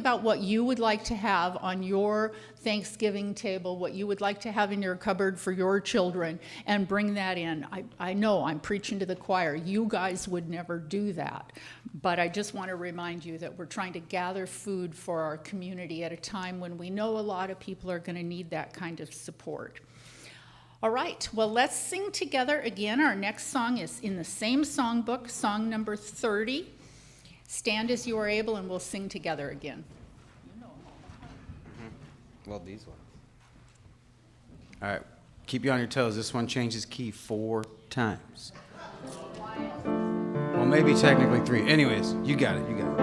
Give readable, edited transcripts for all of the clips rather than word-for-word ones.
about what you would like to have on your Thanksgiving table, what you would like to have in your cupboard for your children, and bring that in. I know I'm preaching to the choir. You guys would never do that. But I just want to remind you that we're trying to gather food for our community at a time when we know a lot of people are going to need that kind of support. All right, well, let's sing together again. Our next song is in the same songbook, song number 30. Stand as you are able, and we'll sing together again. Well, these ones. All right, keep you on your toes. This one changes key 4 times. Well, maybe technically 3. Anyways, you got it, you got it.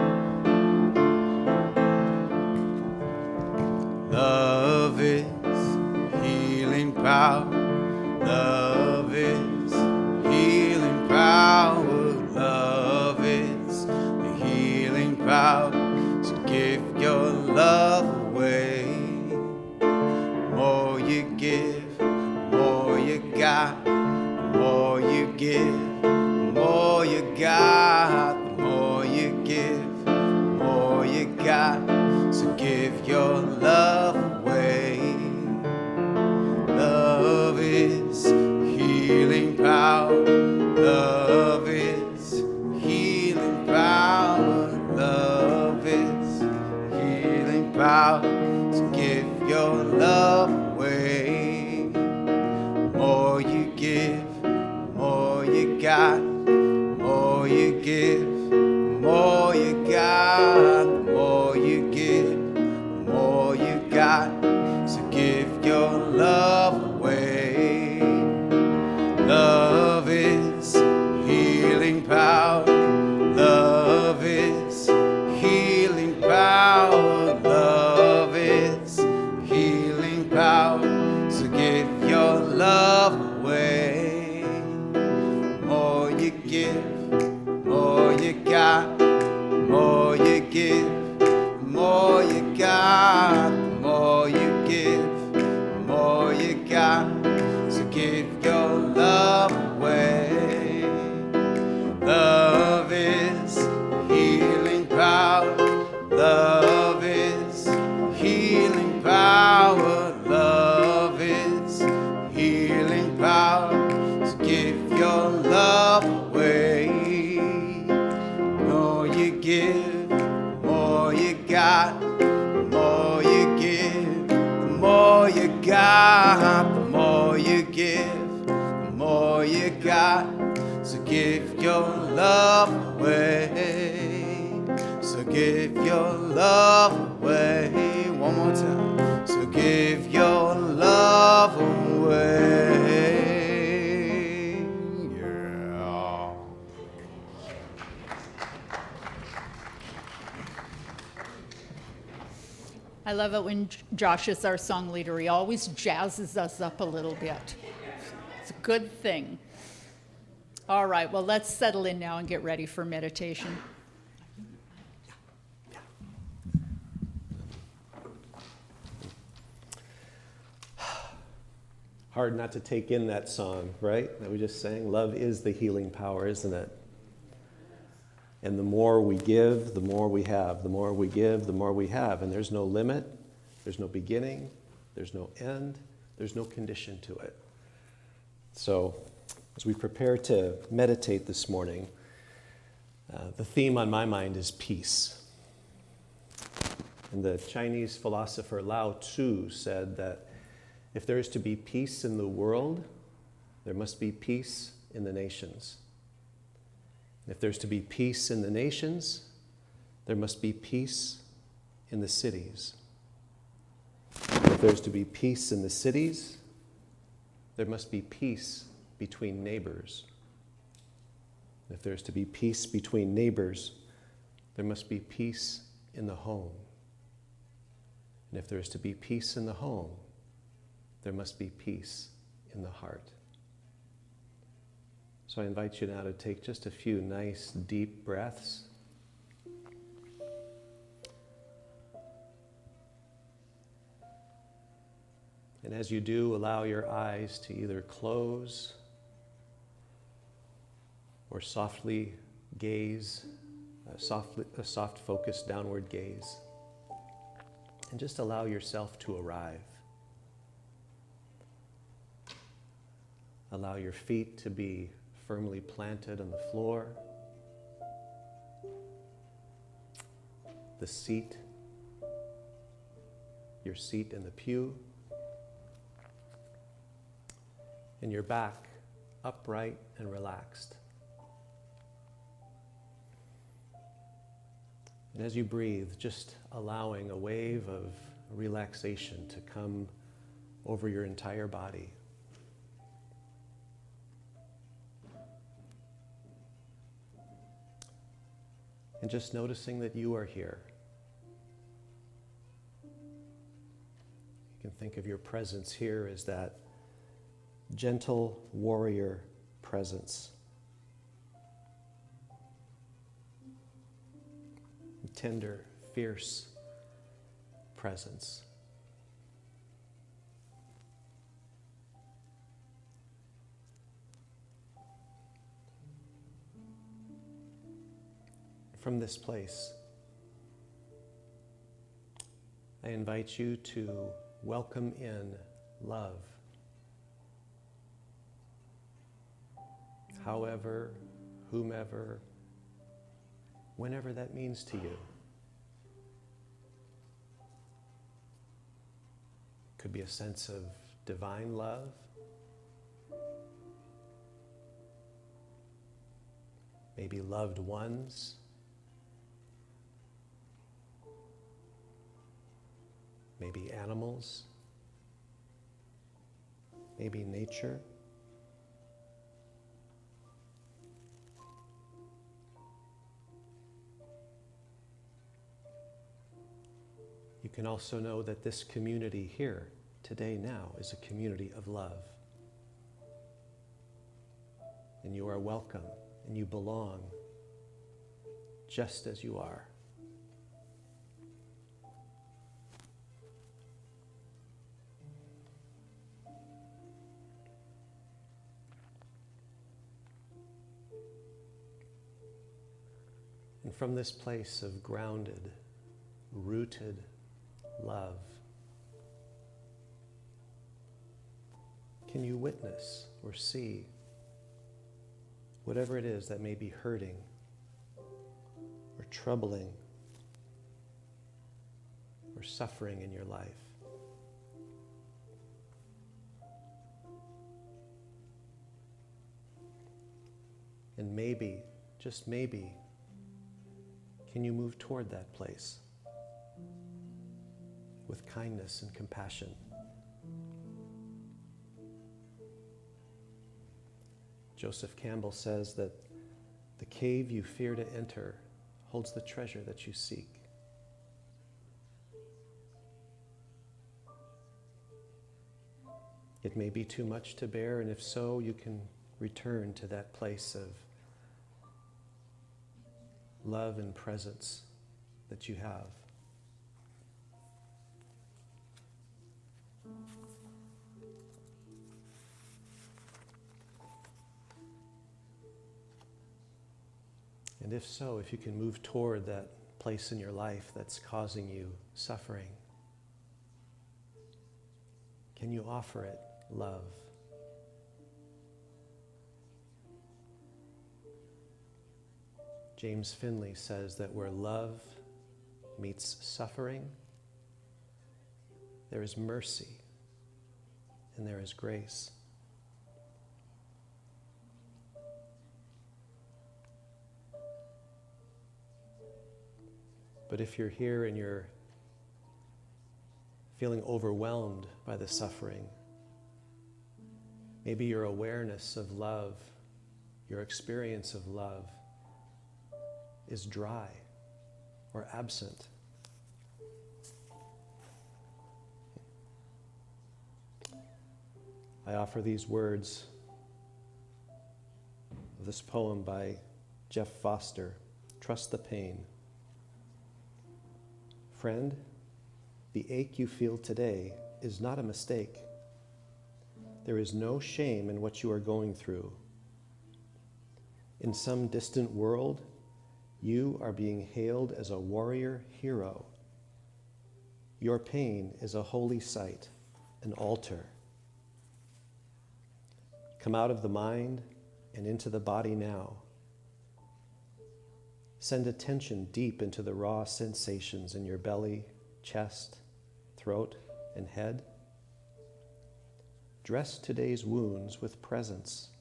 Love is healing power. Love is healing power. Love is the healing power. So give your love away. The more you give, the more you got. The more you give, the more you got. The more you give, the more you got. So give your love away. Love is healing power. Love is healing power. Love is healing power. So give your love away. The more you give, the more you got. The more you give, the more you got. The more you give, the more you got. So give your love away. Love is healing power. Love is healing power. Love is healing power. So give your love away. The more you give, the more you got. The more you give, the more you got. The more you give, the more you got. So give your love away. Love is healing power. Love is healing power. Love is healing power. So give your love away. The more you give, the more you got. The more you give, the more you got. The more you give, the more you got. So give your love away. So give your love away. One more time. So give your love away. Yeah. I love it when Josh is our song leader. He always jazzes us up a little bit. It's a good thing. All right, well, let's settle in now and get ready for meditation. Hard not to take in that song, right? That we just sang. Love is the healing power, isn't it? And the more we give, the more we have. The more we give, the more we have. And there's no limit, there's no beginning, there's no end, there's no condition to it. So, as we prepare to meditate this morning, the theme on my mind is peace. And the Chinese philosopher Lao Tzu said that if there is to be peace in the world, there must be peace in the nations. If there's to be peace in the nations, there must be peace in the cities. If there's to be peace in the cities, there must be peace between neighbors. If there's to be peace between neighbors, there must be peace in the home. And if there's to be peace in the home, there must be peace in the heart. So I invite you now to take just a few nice, deep breaths. And as you do, allow your eyes to either close or softly gaze, a soft focused downward gaze. and just allow yourself to arrive. Allow your feet to be firmly planted on the floor. The seat, your seat in the pew, and your back upright and relaxed. And as you breathe, just allowing a wave of relaxation to come over your entire body. And just noticing that you are here. You can think of your presence here as that gentle warrior presence. Tender, fierce presence. From this place, I invite you to welcome in love. However, whomever, whenever that means to you. Could be a sense of divine love. Maybe loved ones. Maybe animals. Maybe nature. You can also know that this community here, today, now, is a community of love. And you are welcome, and you belong, just as you are. And from this place of grounded, rooted love, can you witness or see whatever it is that may be hurting or troubling or suffering in your life? And maybe, just maybe, can you move toward that place with kindness and compassion? Joseph Campbell says that the cave you fear to enter holds the treasure that you seek. It may be too much to bear, and if so, you can return to that place of love and presence that you have. And if so, if you can move toward that place in your life that's causing you suffering, can you offer it love? James Finley says that where love meets suffering, there is mercy and there is grace. But if you're here and you're feeling overwhelmed by the suffering, maybe your awareness of love, your experience of love, is dry or absent. I offer these words of this poem by Jeff Foster, "Trust the Pain." Friend, the ache you feel today is not a mistake. There is no shame in what you are going through. In some distant world, you are being hailed as a warrior hero. Your pain is a holy site, an altar. Come out of the mind and into the body now. Send attention deep into the raw sensations in your belly, chest, throat, and head. Dress today's wounds with presence.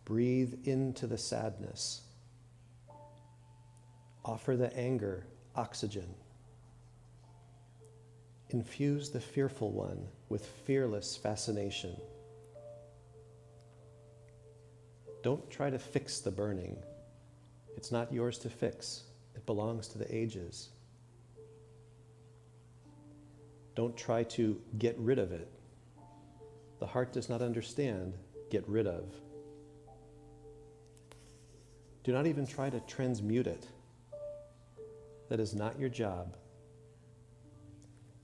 Breathe into the sadness. Offer the anger oxygen. Infuse the fearful one with fearless fascination. Don't try to fix the burning. It's not yours to fix. It belongs to the ages. Don't try to get rid of it. The heart does not understand get rid of. Do not even try to transmute it. That is not your job.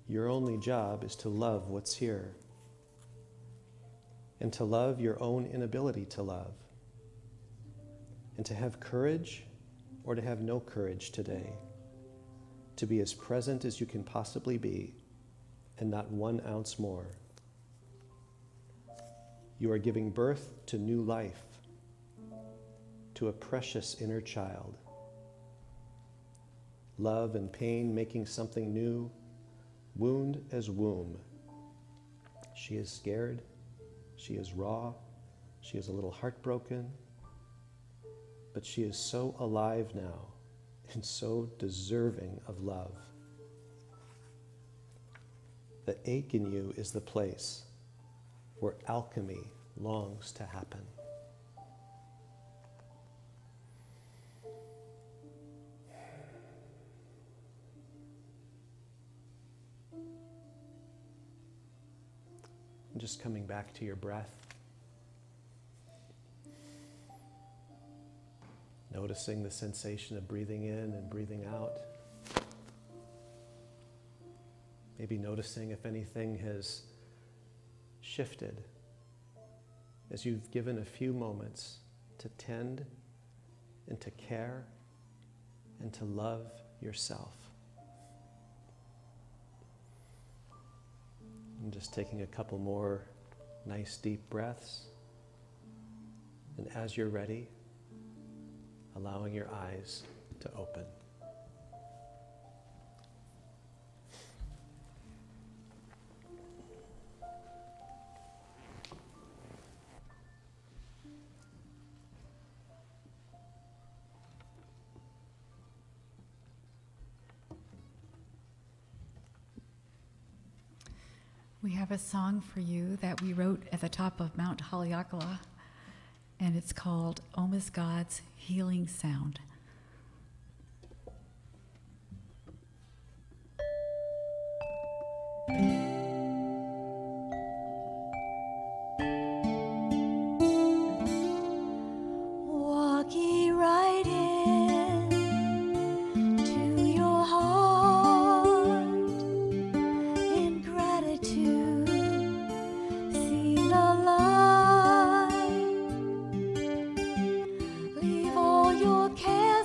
Your only job is to love what's here, and to love your own inability to love, and to have courage or to have no courage today, to be as present as you can possibly be, and not 1 ounce more. You are giving birth to new life, to a precious inner child. Love and pain making something new, wound as womb. She is scared, she is raw, she is a little heartbroken, but she is so alive now and so deserving of love. The ache in you is the place where alchemy longs to happen. And just coming back to your breath. Noticing the sensation of breathing in and breathing out. Maybe noticing if anything has shifted as you've given a few moments to tend and to care and to love yourself. And just taking a couple more nice deep breaths. And as you're ready, allowing your eyes to open. We have a song for you that we wrote at the top of Mount Haleakala, and it's called Oma's God's Healing Sound. Walk ye right in to your heart in gratitude. See the light. Leave all your cares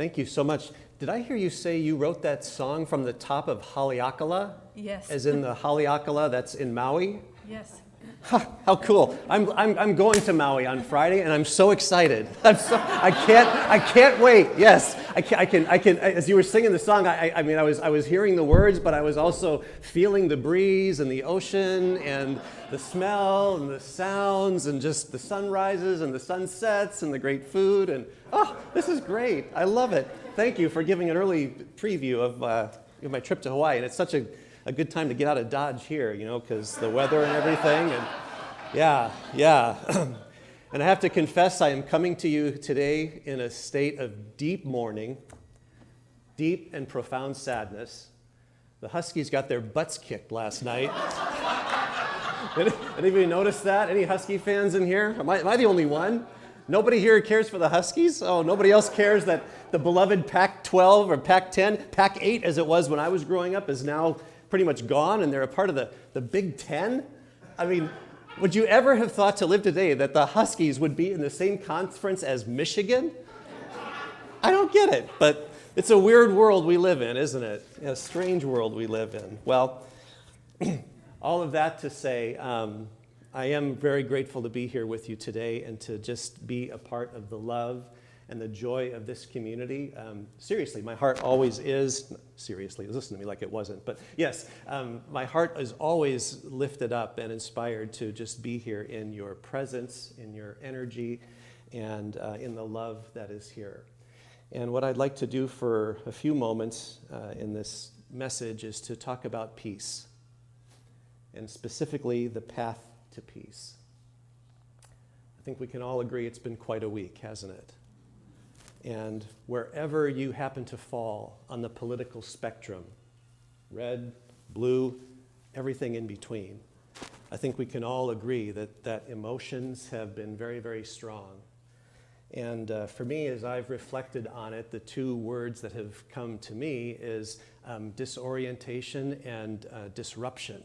Thank you so much. Did I hear you say you wrote that song from the top of Haleakala? Yes. As in the Haleakala that's in Maui? Yes. How cool. I'm going to Maui on Friday, and I'm so excited. I can't wait. Yes, I can, as you were singing the song, I was hearing the words, but I was also feeling the breeze and the ocean and the smell and the sounds and just the sunrises and the sunsets and the great food. And this is great. I love it. Thank you for giving an early preview of my trip to Hawaii. And it's such a good time to get out of Dodge here, because the weather and everything. And yeah. And I have to confess, I am coming to you today in a state of deep mourning, deep and profound sadness. The Huskies got their butts kicked last night. Anybody notice that? Any Husky fans in here? Am I the only one? Nobody here cares for the Huskies? Oh, nobody else cares that the beloved Pac-12 or Pac-10, Pac-8 as it was when I was growing up, is now pretty much gone, and they're a part of the Big Ten? I mean, would you ever have thought to live today that the Huskies would be in the same conference as Michigan? I don't get it, but it's a weird world we live in, isn't it? A strange world we live in. Well, all of that to say, I am very grateful to be here with you today and to just be a part of the love and the joy of this community. Seriously, my heart always is, seriously, listen to me like it wasn't, but yes, my heart is always lifted up and inspired to just be here in your presence, in your energy, and in the love that is here. And what I'd like to do for a few moments in this message is to talk about peace, and specifically the path to peace. I think we can all agree it's been quite a week, hasn't it? And wherever you happen to fall on the political spectrum, red, blue, everything in between, I think we can all agree that emotions have been very, very strong. And for me, as I've reflected on it, the two words that have come to me is disorientation and disruption.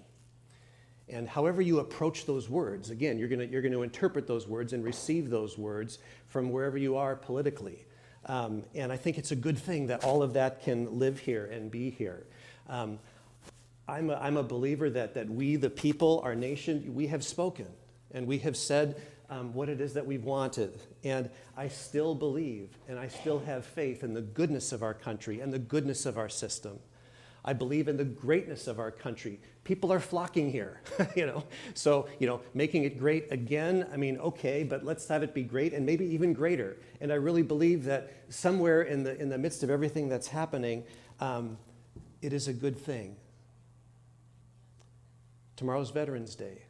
And however you approach those words, again, you're going to interpret those words and receive those words from wherever you are politically. And I think it's a good thing that all of that can live here and be here. I'm a believer that we, the people, our nation, we have spoken and we have said what it is that we've wanted. And I still believe and I still have faith in the goodness of our country and the goodness of our system. I believe in the greatness of our country. People are flocking here, So, making it great again, okay, but let's have it be great and maybe even greater. And I really believe that somewhere in the midst of everything that's happening, it is a good thing. Tomorrow's Veterans Day.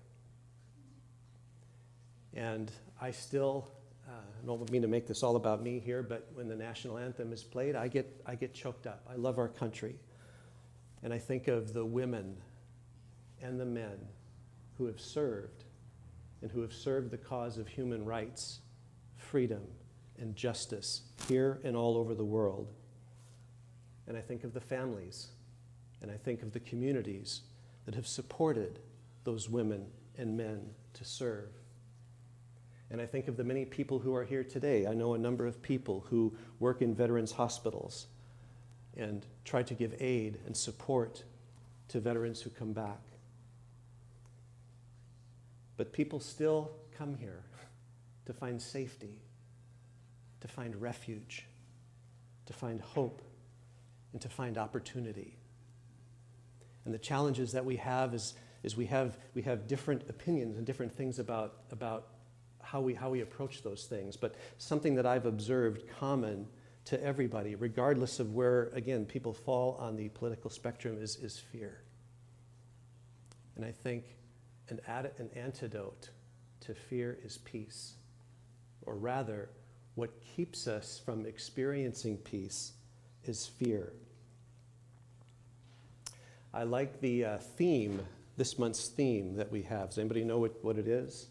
And I still, I don't mean to make this all about me here, but when the national anthem is played, I get choked up. I love our country. And I think of the women and the men who have served and who have served the cause of human rights, freedom, and justice here and all over the world. And I think of the families, and I think of the communities that have supported those women and men to serve. And I think of the many people who are here today. I know a number of people who work in veterans' hospitals and try to give aid and support to veterans who come back. But people still come here to find safety, to find refuge, to find hope, and to find opportunity. And the challenges that we have is we have different opinions and different things about how we approach those things. But something that I've observed common to everybody, regardless of where, again, people fall on the political spectrum, is fear. And I think an antidote to fear is peace. Or rather, what keeps us from experiencing peace is fear. I like the theme, this month's theme that we have. Does anybody know what it is?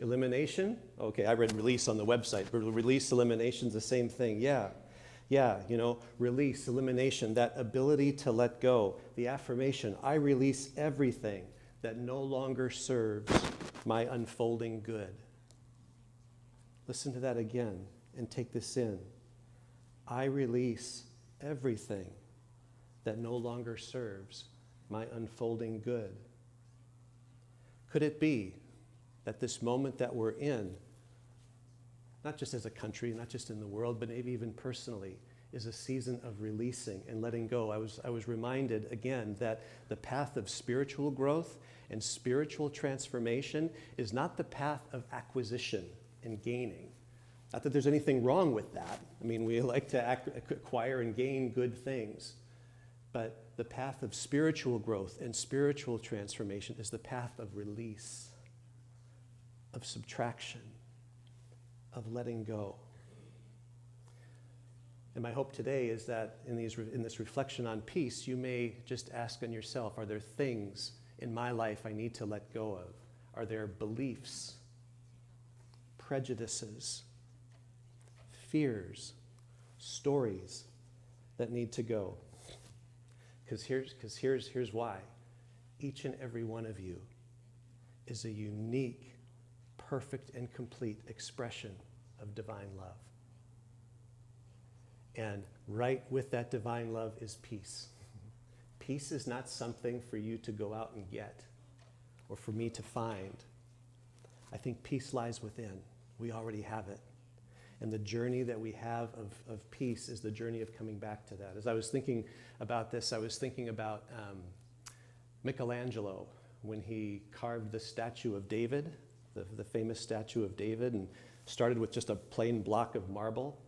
Elimination? Okay, I read release on the website, but release, elimination's the same thing. Yeah, release, elimination, that ability to let go. The affirmation, I release everything that no longer serves my unfolding good. Listen to that again and take this in. I release everything that no longer serves my unfolding good. Could it be that this moment that we're in, not just as a country, not just in the world, but maybe even personally, is a season of releasing and letting go? I was reminded again that the path of spiritual growth and spiritual transformation is not the path of acquisition and gaining. Not that there's anything wrong with that. I mean, we like to acquire and gain good things. But the path of spiritual growth and spiritual transformation is the path of release, of subtraction, of letting go. And my hope today is that in this reflection on peace, you may just ask on yourself, are there things in my life I need to let go of? Are there beliefs, prejudices, fears, stories that need to go? Because here's why. Each and every one of you is a unique, perfect, and complete expression of divine love. And right with that divine love is peace. Peace is not something for you to go out and get or for me to find. I think peace lies within. We already have it. And the journey that we have of peace is the journey of coming back to that. As I was thinking about this, I was thinking about Michelangelo when he carved the statue of David, the famous statue of David, and started with just a plain block of marble.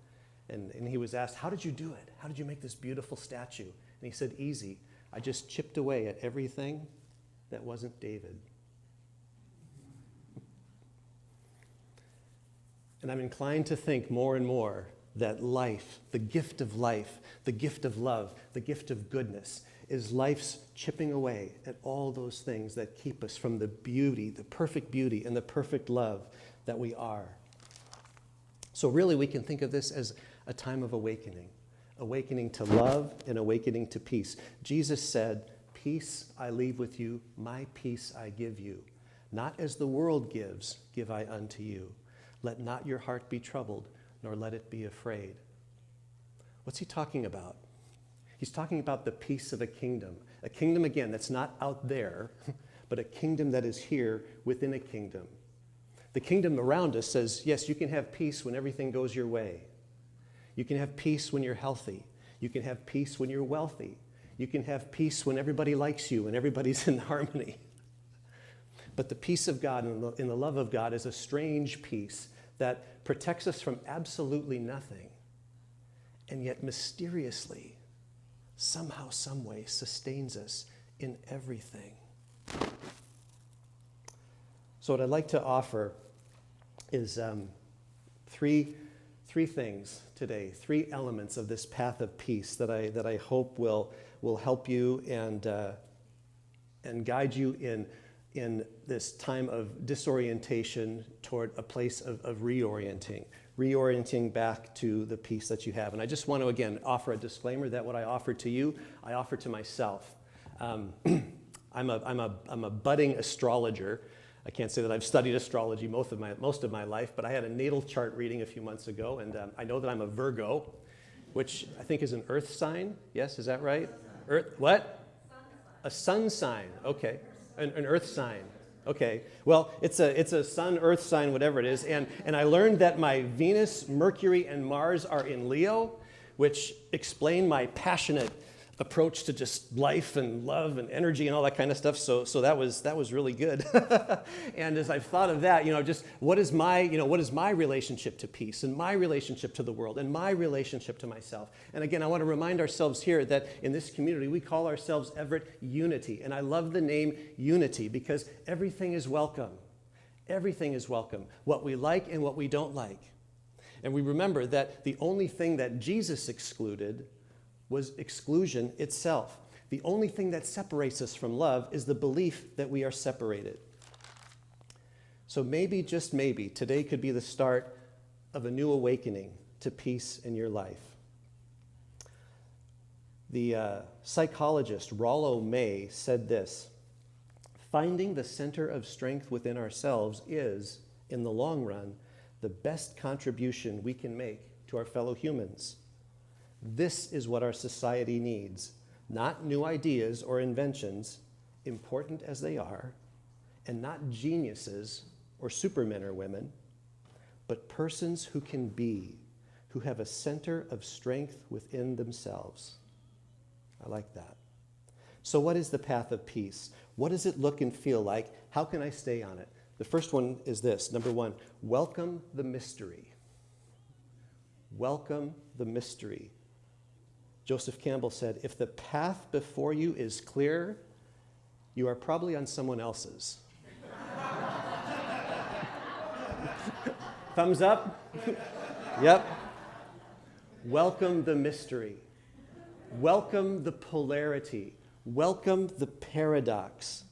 And he was asked, how did you do it? How did you make this beautiful statue? And he said, easy. I just chipped away at everything that wasn't David. And I'm inclined to think more and more that life, the gift of love, the gift of goodness, is life's chipping away at all those things that keep us from the beauty, the perfect beauty and the perfect love that we are. So really we can think of this as a time of awakening to love and awakening to peace. Jesus said, peace I leave with you, my peace I give you. Not as the world gives, give I unto you. Let not your heart be troubled, nor let it be afraid. What's he talking about? He's talking about the peace of a kingdom again, that's not out there, but a kingdom that is here within a kingdom. The kingdom around us says, yes, you can have peace when everything goes your way. You can have peace when you're healthy. You can have peace when you're wealthy. You can have peace when everybody likes you and everybody's in harmony. But the peace of God and the love of God is a strange peace that protects us from absolutely nothing, and yet mysteriously, somehow, some way, sustains us in everything. So what I'd like to offer is three things today, three elements of this path of peace that I hope will help you and guide you in this time of disorientation toward a place of reorienting back to the peace that you have. And I just want to, again, offer a disclaimer that what I offer to you, I offer to myself. I'm a budding astrologer. I can't say that I've studied astrology most of my life, but I had a natal chart reading a few months ago, and I know that I'm a Virgo, which I think is an earth sign. Yes, is that right? Earth, what? A sun sign, okay. An earth sign. Okay. Well, it's a sun, earth sign, whatever it is. And I learned that my Venus, Mercury, and Mars are in Leo, which explain my passionate approach to just life and love and energy and all that kind of stuff. So that was really good. And as I've thought of that, just what is my relationship to peace and my relationship to the world and my relationship to myself. And again, I want to remind ourselves here that in this community, we call ourselves Everett Unity. And I love the name Unity because everything is welcome. Everything is welcome. What we like and what we don't like. And we remember that the only thing that Jesus excluded was exclusion itself. The only thing that separates us from love is the belief that we are separated. So maybe, just maybe, today could be the start of a new awakening to peace in your life. The psychologist Rollo May said this: finding the center of strength within ourselves is, in the long run, the best contribution we can make to our fellow humans. This is what our society needs, not new ideas or inventions, important as they are, and not geniuses or supermen or women, but persons who can be, who have a center of strength within themselves. I like that. So what is the path of peace? What does it look and feel like? How can I stay on it? The first one is this. Number one, welcome the mystery. Welcome the mystery. Joseph Campbell said, if the path before you is clear, you are probably on someone else's. Thumbs up? Yep. Welcome the mystery. Welcome the polarity. Welcome the paradox.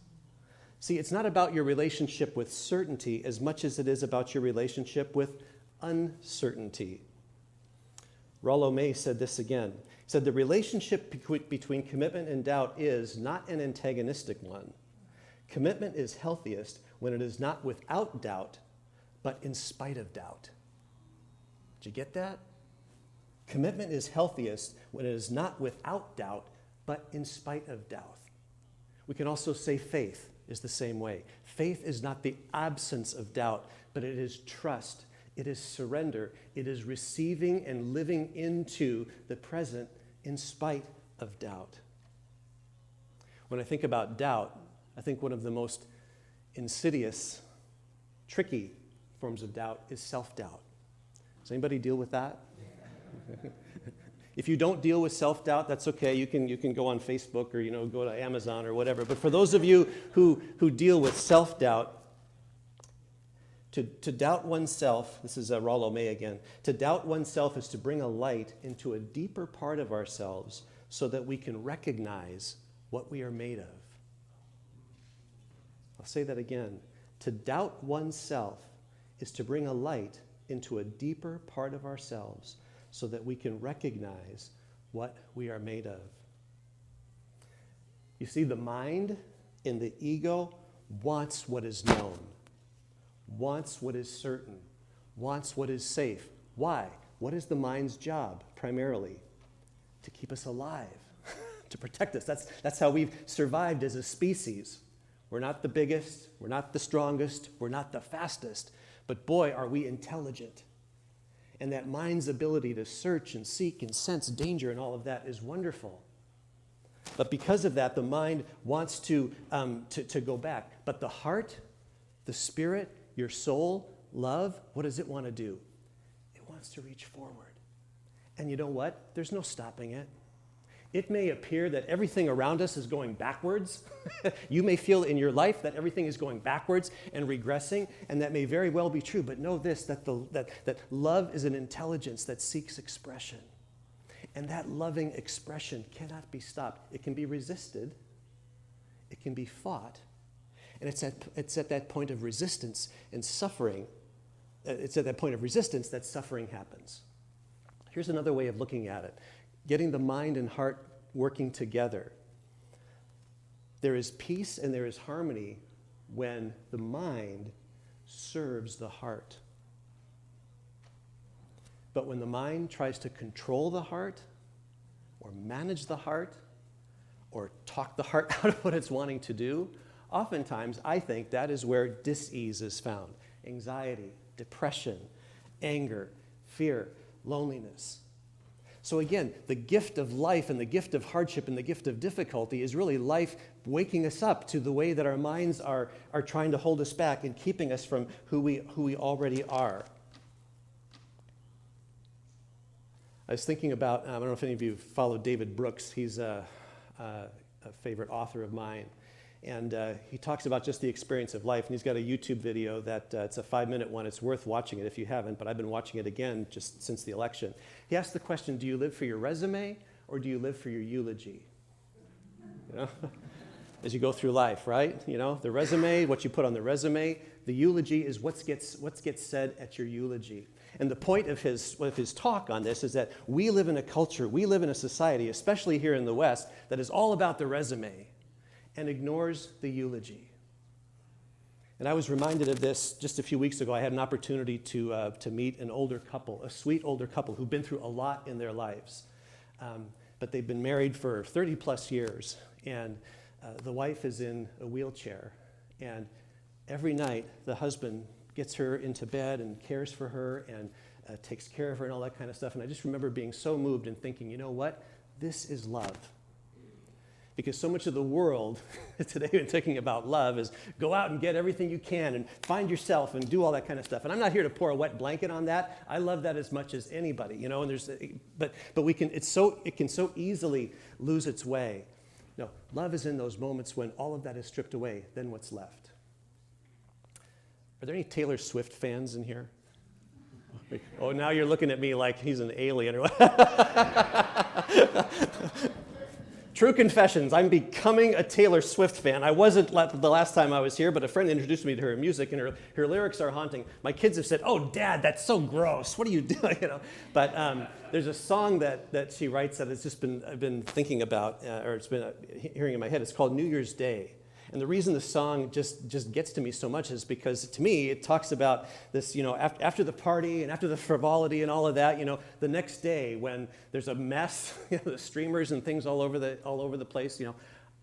See, it's not about your relationship with certainty as much as it is about your relationship with uncertainty. Rollo May said this again. He said, the relationship between commitment and doubt is not an antagonistic one. Commitment is healthiest when it is not without doubt, but in spite of doubt. Did you get that? Commitment is healthiest when it is not without doubt, but in spite of doubt. We can also say faith is the same way. Faith is not the absence of doubt, but it is trust. It is surrender. It is receiving and living into the present in spite of doubt. When I think about doubt, I think one of the most insidious, tricky forms of doubt is self-doubt. Does anybody deal with that? If you don't deal with self-doubt, that's okay. You can go on Facebook or go to Amazon or whatever. But for those of you who deal with self-doubt, to doubt oneself, this is Rollo May again, to doubt oneself is to bring a light into a deeper part of ourselves so that we can recognize what we are made of. I'll say that again. To doubt oneself is to bring a light into a deeper part of ourselves so that we can recognize what we are made of. You see, the mind and the ego wants what is known, wants what is certain, wants what is safe. Why? What is the mind's job primarily? To keep us alive, to protect us. That's how we've survived as a species. We're not the biggest, we're not the strongest, we're not the fastest, but boy, are we intelligent. And that mind's ability to search and seek and sense danger and all of that is wonderful. But because of that, the mind wants to go back. But the heart, the spirit, your soul, love, what does it want to do? It wants to reach forward. And you know what? There's no stopping it. It may appear that everything around us is going backwards. You may feel in your life that everything is going backwards and regressing, and that may very well be true. But know this, that love is an intelligence that seeks expression. And that loving expression cannot be stopped. It can be resisted. It can be fought. And it's at that point of resistance and suffering, it's at that point of resistance that suffering happens. Here's another way of looking at it. Getting the mind and heart working together. There is peace and there is harmony when the mind serves the heart. But when the mind tries to control the heart, or manage the heart, or talk the heart out of what it's wanting to do, oftentimes I think that is where dis-ease is found. Anxiety, depression, anger, fear, loneliness. So again, the gift of life and the gift of hardship and the gift of difficulty is really life waking us up to the way that our minds are trying to hold us back and keeping us from who we already are. I was thinking about, I don't know if any of you follow David Brooks. He's a favorite author of mine. And he talks about just the experience of life. And he's got a YouTube video that it's a 5-minute one. It's worth watching it if you haven't, but I've been watching it again just since the election. He asked the question, do you live for your resume or do you live for your eulogy? As you go through life, right? The resume, what you put on the resume. The eulogy is what gets said at your eulogy. And the point of his talk on this is that we live in a culture, we live in a society, especially here in the West, that is all about the resume and ignores the eulogy. And I was reminded of this just a few weeks ago. I had an opportunity to meet an older couple, a sweet older couple who've been through a lot in their lives. But they've been married for 30 plus years, and the wife is in a wheelchair. And every night, the husband gets her into bed and cares for her and takes care of her and all that kind of stuff. And I just remember being so moved and thinking, you know what? This is love. Because so much of the world today, when thinking about love, is go out and get everything you can and find yourself and do all that kind of stuff. And I'm not here to pour a wet blanket on that. I love that as much as anybody, you know. And but we can. It can so easily lose its way. No, love is in those moments when all of that is stripped away. Then what's left? Are there any Taylor Swift fans in here? Oh, now you're looking at me like he's an alien or what? True confessions, I'm becoming a Taylor Swift fan. I wasn't the last time I was here, but a friend introduced me to her music, and her lyrics are haunting. My kids have said, "Oh, Dad, that's so gross. What are you doing?" You know. But there's a song that she writes that I've been thinking about, or it's been hearing in my head. It's called New Year's Day. And the reason the song just gets to me so much is because, to me, it talks about this, you know, after the party and after the frivolity and all of that, you know, the next day when there's a mess, you know, the streamers and things all over the place, you know,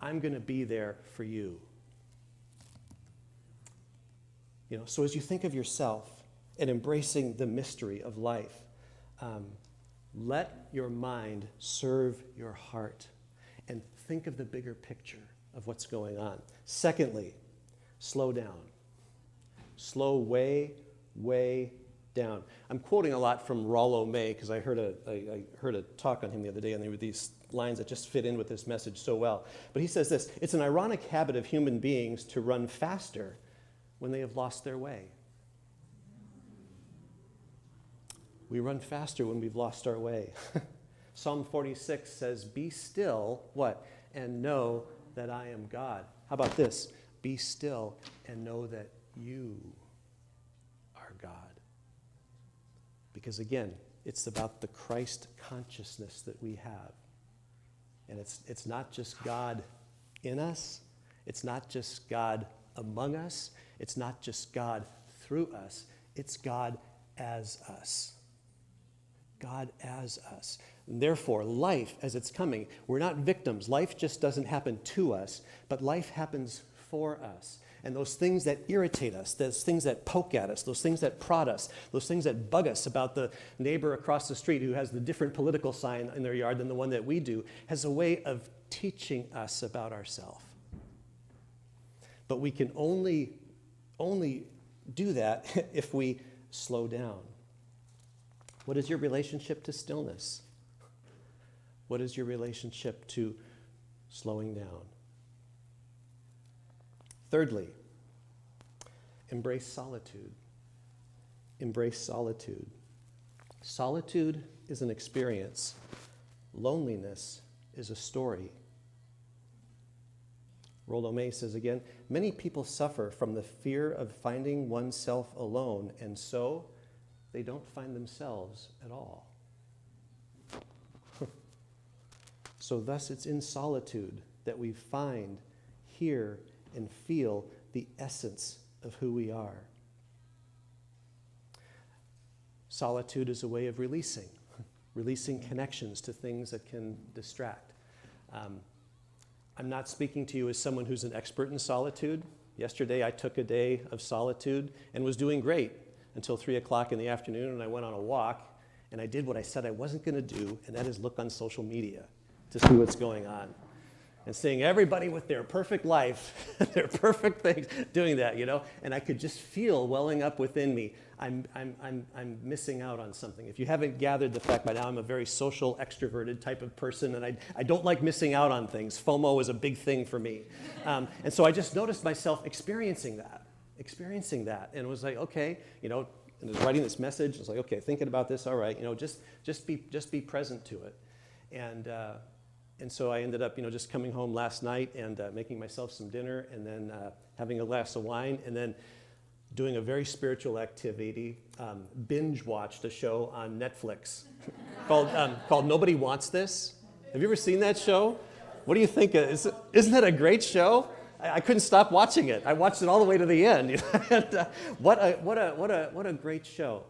I'm going to be there for you. You know, so as you think of yourself and embracing the mystery of life, let your mind serve your heart and think of the bigger picture of what's going on. Secondly, slow down. Slow way, way down. I'm quoting a lot from Rollo May because I heard a talk on him the other day, and there were these lines that just fit in with this message so well. But he says this: it's an ironic habit of human beings to run faster when they have lost their way. We run faster when we've lost our way. Psalm 46 says, "Be still," what? "And know that I am God." How about this? Be still and know that you are God. Because again, it's about the Christ consciousness that we have. And it's not just God in us. It's not just God among us. It's not just God through us. It's God as us. God as us. And therefore, life as it's coming, we're not victims. Life just doesn't happen to us, but life happens for us. And those things that irritate us, those things that poke at us, those things that prod us, those things that bug us about the neighbor across the street who has the different political sign in their yard than the one that we do, has a way of teaching us about ourselves. But we can only do that if we slow down. What is your relationship to stillness? What is your relationship to slowing down? Thirdly, embrace solitude. Embrace solitude. Solitude is an experience. Loneliness is a story. Rollo May says again, many people suffer from the fear of finding oneself alone, and so they don't find themselves at all. So thus it's in solitude that we find, hear, and feel the essence of who we are. Solitude is a way of releasing connections to things that can distract. I'm not speaking to you as someone who's an expert in solitude. Yesterday I took a day of solitude and was doing great until 3 o'clock in the afternoon, and I went on a walk, and I did what I said I wasn't going to do, and that is look on social media to see what's going on. And seeing everybody with their perfect life, their perfect things, doing that, you know, and I could just feel welling up within me, I'm missing out on something. If you haven't gathered the fact by now, I'm a very social, extroverted type of person, and I don't like missing out on things. FOMO is a big thing for me. And so I just noticed myself experiencing that, and was like, okay, you know, and I was writing this message, I was like, okay, thinking about this, all right, you know, just be present to it. And so I ended up, you know, just coming home last night and making myself some dinner, and then having a glass of wine, and then doing a very spiritual activity. Binge watched a show on Netflix called Nobody Wants This. Have you ever seen that show? What do you think? Isn't that a great show? I couldn't stop watching it. I watched it all the way to the end. And, what a great show.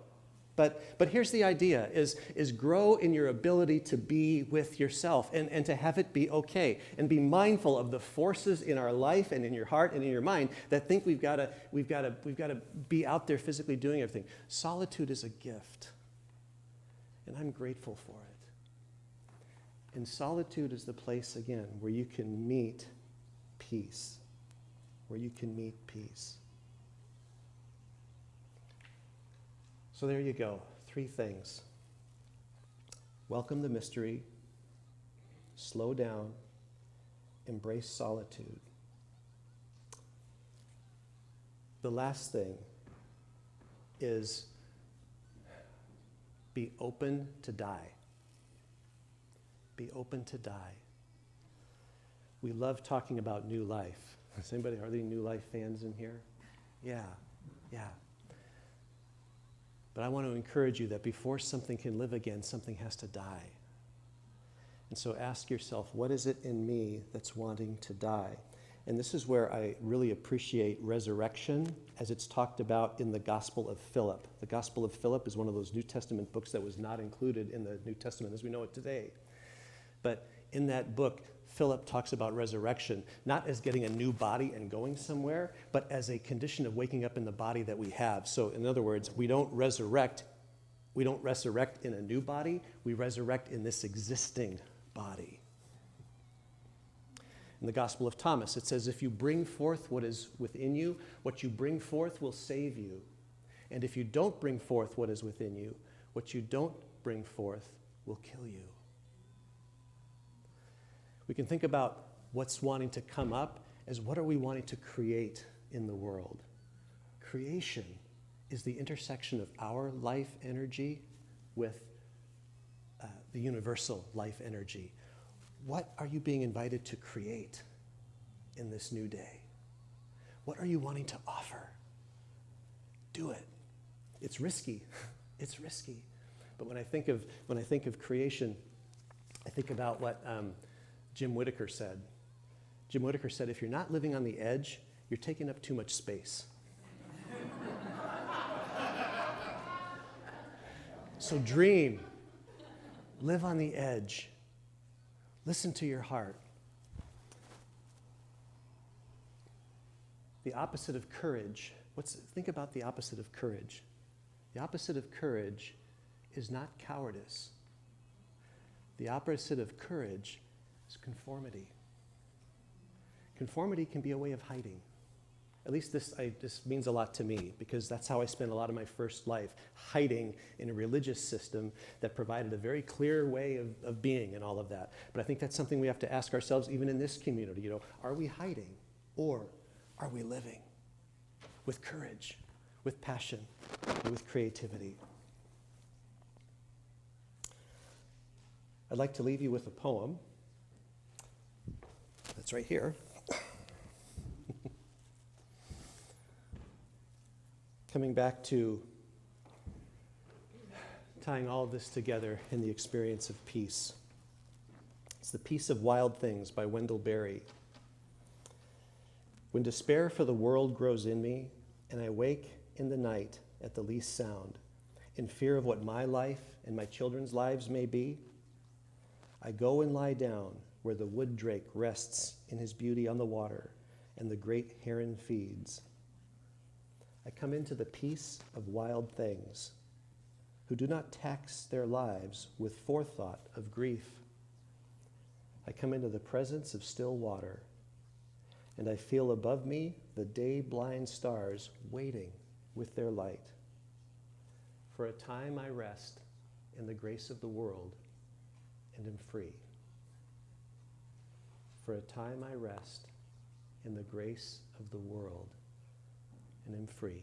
But here's the idea, is grow in your ability to be with yourself and to have it be okay. And be mindful of the forces in our life and in your heart and in your mind that think we've got to be out there physically doing everything. Solitude is a gift. And I'm grateful for it. And solitude is the place, again, where you can meet peace. Where you can meet peace. So there you go, 3 things. Welcome the mystery, slow down, embrace solitude. The last thing is be open to die. Be open to die. We love talking about new life. Are there any New Life fans in here? Yeah. But I want to encourage you that before something can live again, something has to die. And so ask yourself, what is it in me that's wanting to die? And this is where I really appreciate resurrection as it's talked about in the Gospel of Philip. The Gospel of Philip is one of those New Testament books that was not included in the New Testament as we know it today. But in that book, Philip talks about resurrection, not as getting a new body and going somewhere, but as a condition of waking up in the body that we have. So in other words, we don't resurrect in a new body, we resurrect in this existing body. In the Gospel of Thomas, it says, if you bring forth what is within you, what you bring forth will save you. And if you don't bring forth what is within you, what you don't bring forth will kill you. We can think about what's wanting to come up as what are we wanting to create in the world. Creation is the intersection of our life energy with the universal life energy. What are you being invited to create in this new day? What are you wanting to offer? Do it. It's risky. It's risky. But when I think of creation, I think about what Jim Whittaker said. Jim Whittaker said, if you're not living on the edge, you're taking up too much space. So dream. Live on the edge. Listen to your heart. The opposite of courage. Think about the opposite of courage. The opposite of courage is not cowardice. The opposite of courage is conformity. Conformity can be a way of hiding. At least this means a lot to me because that's how I spent a lot of my first life, hiding in a religious system that provided a very clear way of being and all of that. But I think that's something we have to ask ourselves even in this community. Are we hiding or are we living with courage, with passion, and with creativity? I'd like to leave you with a poem. That's right here. Coming back to tying all of this together in the experience of peace. It's The Peace of Wild Things by Wendell Berry. When despair for the world grows in me, and I wake in the night at the least sound, in fear of what my life and my children's lives may be, I go and lie down where the wood drake rests in his beauty on the water, and the great heron feeds. I come into the peace of wild things, who do not tax their lives with forethought of grief. I come into the presence of still water, and I feel above me the day-blind stars waiting with their light. For a time I rest in the grace of the world and am free. For a time I rest in the grace of the world and am free.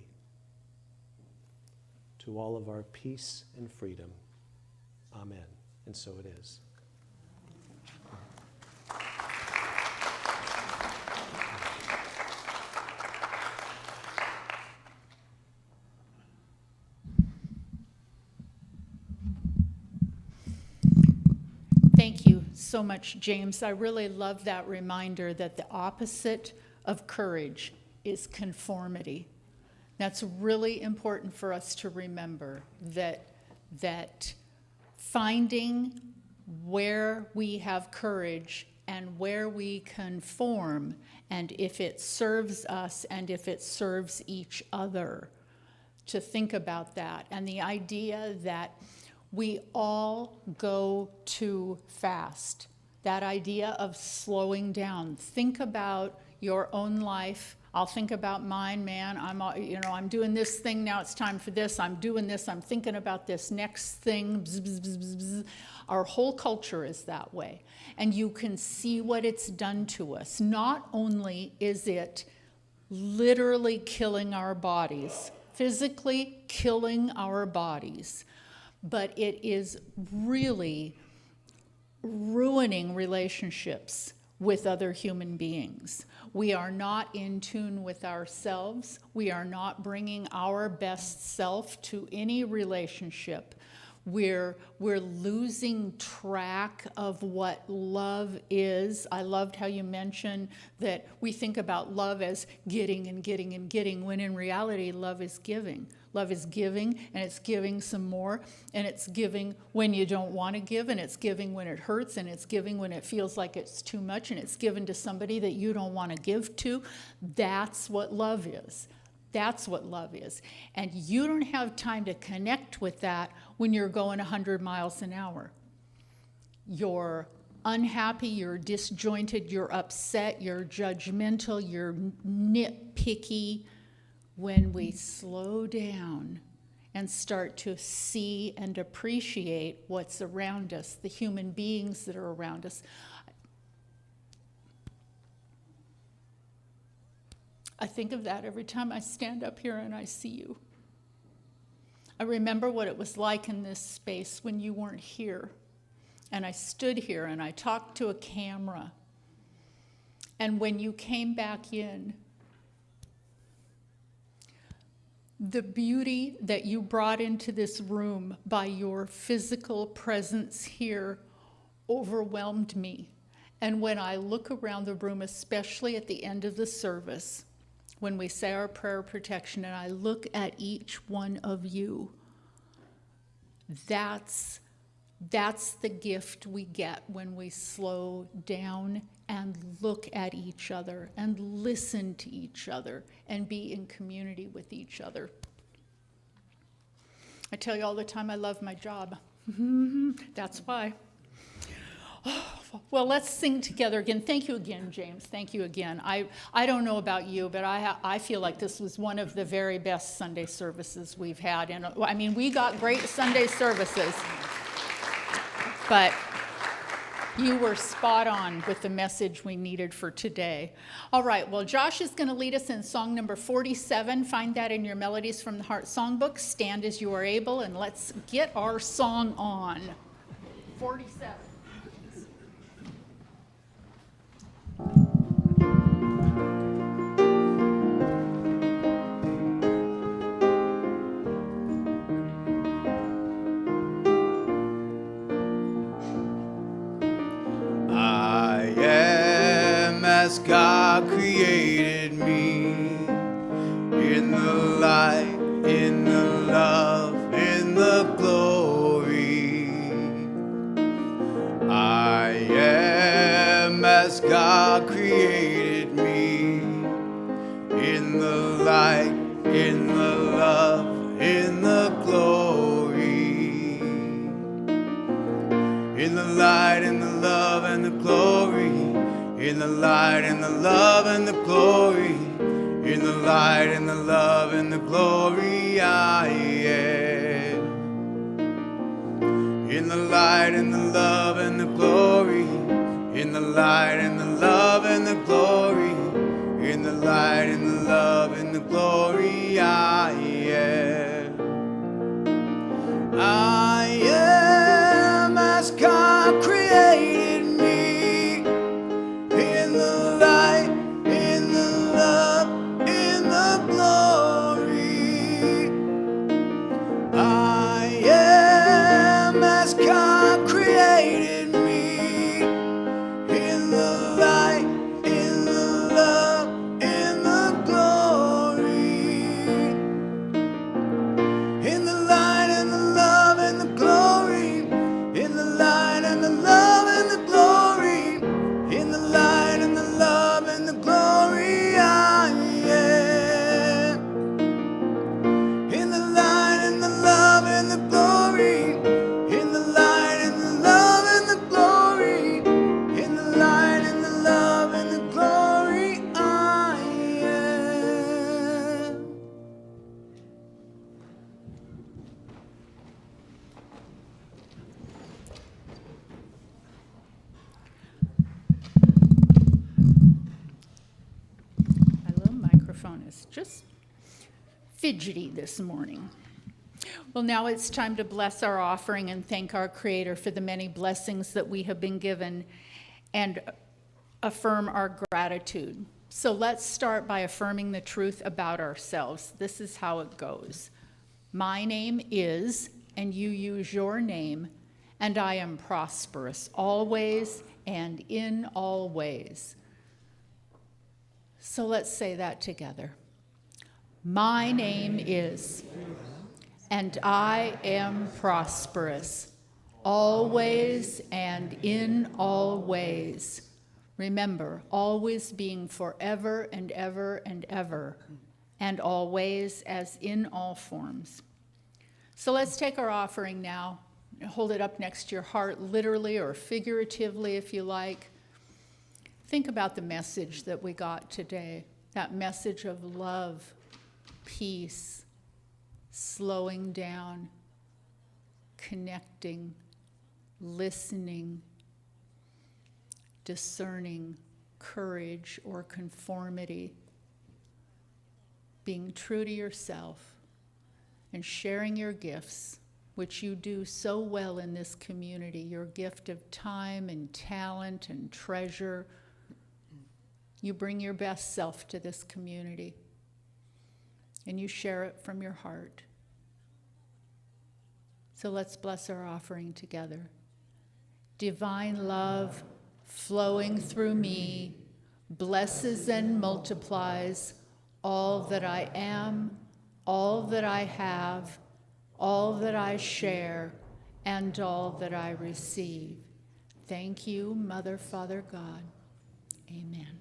To all of our peace and freedom, amen. And so it is. Thank you so much, James. I really love that reminder that the opposite of courage is conformity. That's really important for us to remember, that finding where we have courage and where we conform, and if it serves us and if it serves each other, to think about that. And the idea that we all go too fast. That idea of slowing down. Think about your own life. I'll think about mine, man. I'm doing this thing now. It's time for this. I'm doing this. I'm thinking about this next thing. Bzz, bzz, bzz, bzz. Our whole culture is that way. And you can see what it's done to us. Not only is it literally killing our bodies, physically killing our bodies, but it is really ruining relationships with other human beings. We are not in tune with ourselves. We are not bringing our best self to any relationship. We're losing track of what love is. I loved how you mentioned that we think about love as getting and getting and getting, when in reality, love is giving. Love is giving, and it's giving some more, and it's giving when you don't want to give, and it's giving when it hurts, and it's giving when it feels like it's too much, and it's given to somebody that you don't want to give to. That's what love is. That's what love is. And you don't have time to connect with that when you're going 100 miles an hour. You're unhappy, you're disjointed, you're upset, you're judgmental, you're nitpicky. When we slow down and start to see and appreciate what's around us, the human beings that are around us. I think of that every time I stand up here and I see you. I remember what it was like in this space when you weren't here. And I stood here and I talked to a camera. And when you came back in, the beauty that you brought into this room by your physical presence here overwhelmed me. And when I look around the room, especially at the end of the service, when we say our prayer of protection, and I look at each one of you, that's the gift we get when we slow down and look at each other and listen to each other and be in community with each other. I tell you all the time I love my job. That's why. Well, let's sing together again. Thank you again, James. Thank you again. I don't know about you, but I feel like this was one of the very best Sunday services we've had. And I mean, we got great Sunday services, but you were spot on with the message we needed for today. All right, well, Josh is going to lead us in song number 47. Find that in your Melodies from the Heart songbook. Stand as you are able, and let's get our song on. 47. I am as God created me, in the light, in the love, in the glory. I am as God created me, in the light, in the love, in the glory. In the light, in the love, and the glory. In the light, in the love, and the glory. In the light, in the love, and the glory, I am. In the light, in the love, and the glory. In the light, in the love, and the glory. In the light, in the love, and the glory, I am. I am as God created me, in the light, in the love, in the glory. I am as God created me, in the light, in the love, in the glory. just fidgety this morning. Well, now it's time to bless our offering and thank our Creator for the many blessings that we have been given and affirm our gratitude. So let's start by affirming the truth about ourselves. This is how it goes. My name is, and you use your name, and I am prosperous always and in all ways. So let's say that together. My name is, and I am prosperous, always and in all ways. Remember, always being forever and ever and ever, and always as in all forms. So let's take our offering now. Hold it up next to your heart, literally or figuratively if you like. Think about the message that we got today, that message of love, peace, slowing down, connecting, listening, discerning, courage or conformity, being true to yourself, and sharing your gifts, which you do so well in this community, your gift of time and talent and treasure. You bring your best self to this community, and you share it from your heart. So let's bless our offering together. Divine love flowing through me blesses and multiplies all that I am, all that I have, all that I share, and all that I receive. Thank you, Mother, Father, God. Amen.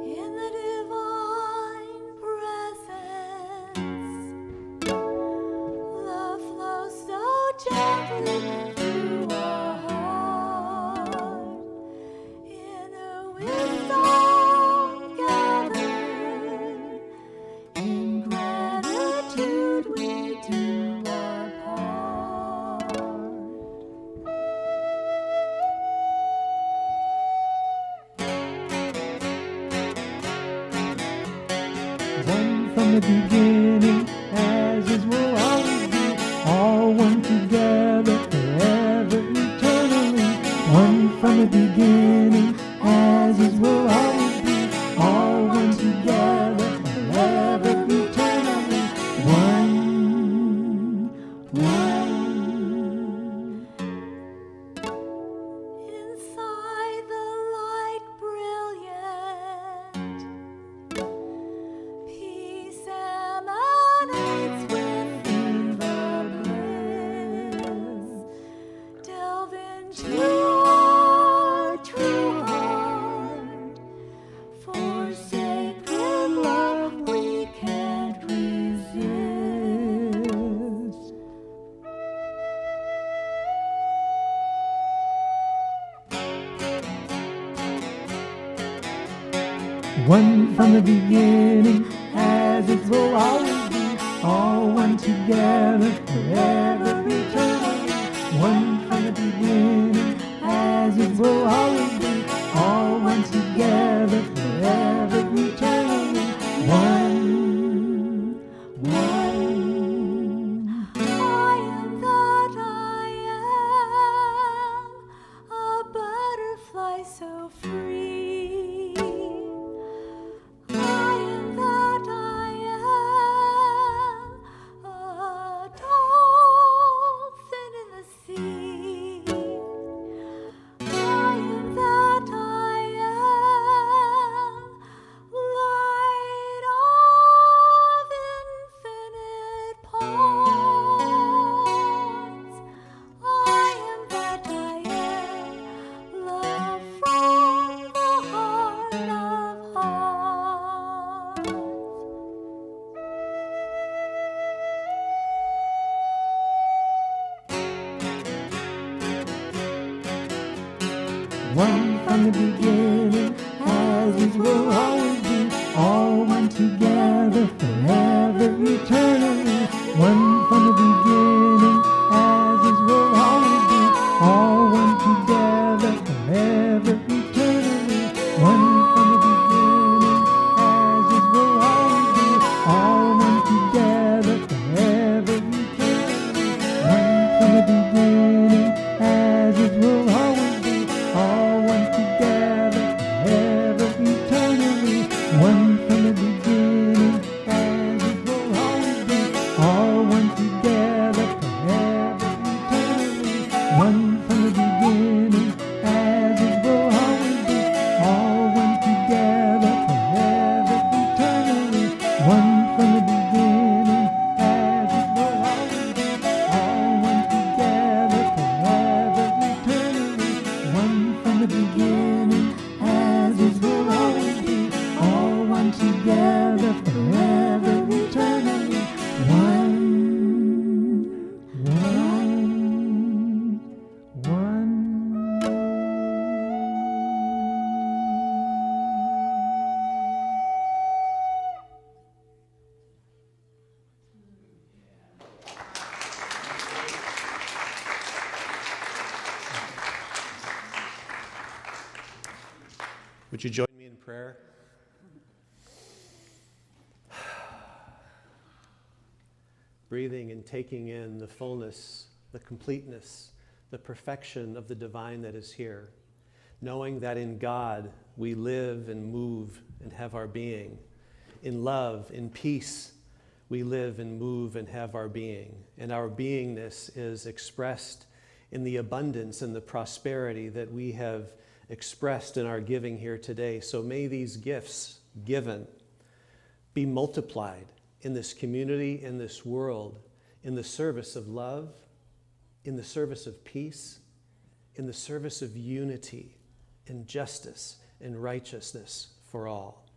In the divine presence, love flows so gently through our heart. In a wisdom gathered, in gratitude we do our part. One from the beginning, as is will always be, all one together forever eternally. One from the beginning, as is will always be, all one together forever eternally. One. Inside the light brilliant, peace emanates within the bliss. Delve into our true heart, for sacred love we can't resist. One from the beginning, as it will always be, all one together forever eternally. One from the beginning, as it will always be, all one together forever eternally. One. I am that I am, a butterfly so free. I am that I am, a dolphin in the sea. I am one from the beginning, as is, will always be, all one together, forever, eternally. One from the beginning, as is, will always be, all one together, forever, eternally. One from the beginning, as is, will always be, all one together, forever, eternally. One from the beginning, as is, will always be, all one together, forever, eternally. One from the beginning, as it will always be, all one together, forever, eternally. One from the beginning, as it will always be, all one together, forever, eternally. One from the beginning, as it will always be, all one together, forever, eternally. One from the beginning, as it will always be, all one together, forever, eternally. One. Would you join me in prayer? Breathing and taking in the fullness, the completeness, the perfection of the divine that is here. Knowing that in God we live and move and have our being. In love, in peace, we live and move and have our being. And our beingness is expressed in the abundance and the prosperity that we have expressed in our giving here today. So may these gifts given be multiplied in this community, in this world, in the service of love, in the service of peace, in the service of unity and justice and righteousness for all.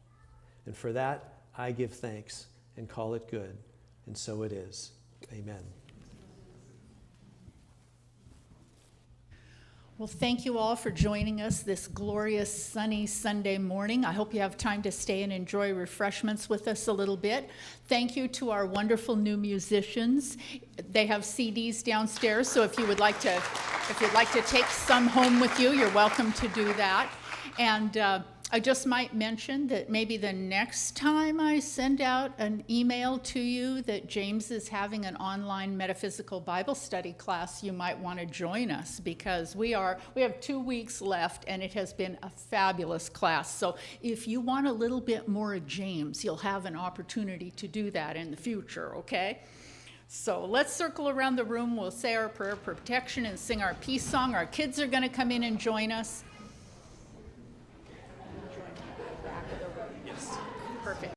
And for that, I give thanks and call it good. And so it is. Amen. Well, thank you all for joining us this glorious sunny Sunday morning. I hope you have time to stay and enjoy refreshments with us a little bit. Thank you to our wonderful new musicians. They have CDs downstairs, so if you'd like to take some home with you, you're welcome to do that. And I just might mention that maybe the next time I send out an email to you that James is having an online metaphysical Bible study class, you might want to join us, because we have 2 weeks left and it has been a fabulous class. So if you want a little bit more of James, you'll have an opportunity to do that in the future, okay? So let's circle around the room. We'll say our prayer of protection and sing our peace song. Our kids are going to come in and join us. Perfect.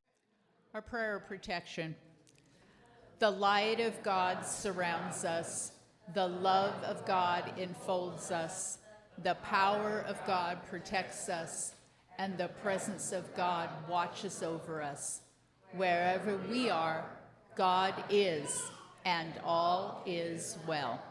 Our prayer of protection. The light of God surrounds us. The love of God enfolds us. The power of God protects us. And the presence of God watches over us. Wherever we are, God is, and all is well.